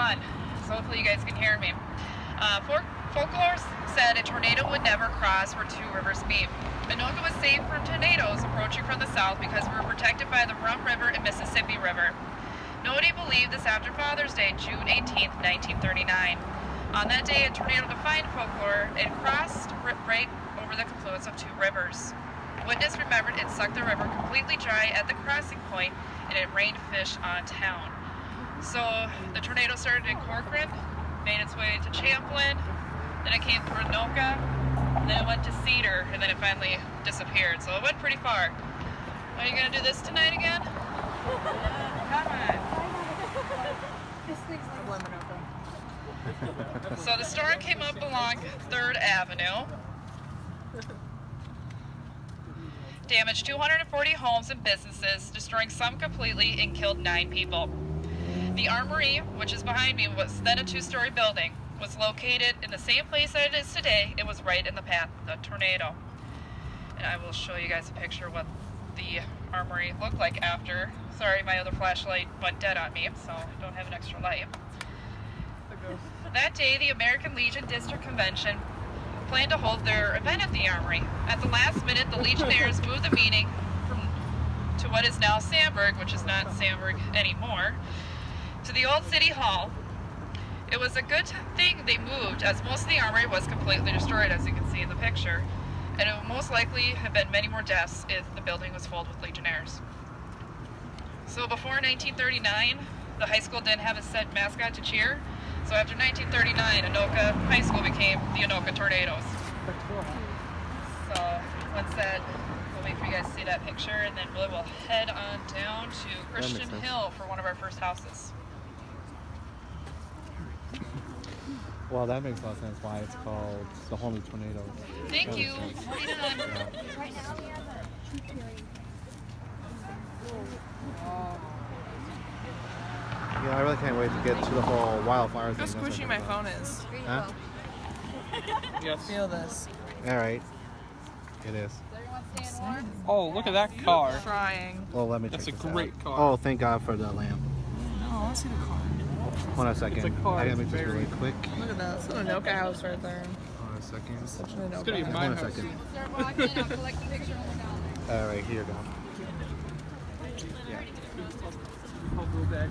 fun. So hopefully you guys can hear me. Folklorists said a tornado would never cross where two rivers meet. Anoka was safe from tornadoes approaching from the south because we were protected by the Rum River and Mississippi River. Nobody believed this after Father's Day, June 18, 1939. On that day, a tornado defied folklore and crossed right over the confluence of two rivers. Witness remembered it sucked the river completely dry at the crossing point, and it rained fish on town. So the tornado started in Corcoran, made its way to Champlin, then it came through Anoka, and then it went to Cedar, and then it finally disappeared. So it went pretty far. Are you going to do this tonight again? Come on. So the storm came up along 3rd Avenue, damaged 240 homes and businesses, destroying some completely, and killed 9 people. The Armory, which is behind me, was then a 2-story building, was located in the same place that it is today. It was right in the path of the tornado. And I will show you guys a picture of what the Armory looked like after. Sorry, my other flashlight went dead on me, so I don't have an extra light. That day, the American Legion District Convention planned to hold their event at the Armory. At the last minute, the Legionnaires moved the meeting to what is now Sandburg, which is not Sandburg anymore, to the old City Hall. It was a good thing they moved, as most of the Armory was completely destroyed, as you can see in the picture, and it would most likely have been many more deaths if the building was filled with Legionnaires. So before 1939, the high school didn't have a set mascot to cheer. So after 1939, Anoka High School became the Anoka Tornadoes. So once that, we'll wait for you guys to see that picture, and then we will head on down to Christian Hill for one of our first houses. Well, that makes a lot of sense why it's called the Holy Tornadoes. Thank you. Right on. Right now we have a truth hearing. Yeah, I really can't wait to get to the whole wildfire thing. How squishy my phone is. Huh? Yes. Feel this. All right. It is. Oh, look at that car. Trying. Well, let me That's check a this great out. car. Oh, thank God for the lamp. No, I want to see the car. Hold on a second. It's a car. I gotta make It's this very- really quick. Look at that. It's an Anoka house right there. Hold on a second. Such an It's Anoka gonna be house. my Hold on a house. second. Start walking, I'll collect the picture on the calendar. All right, here you go. Whole little bag.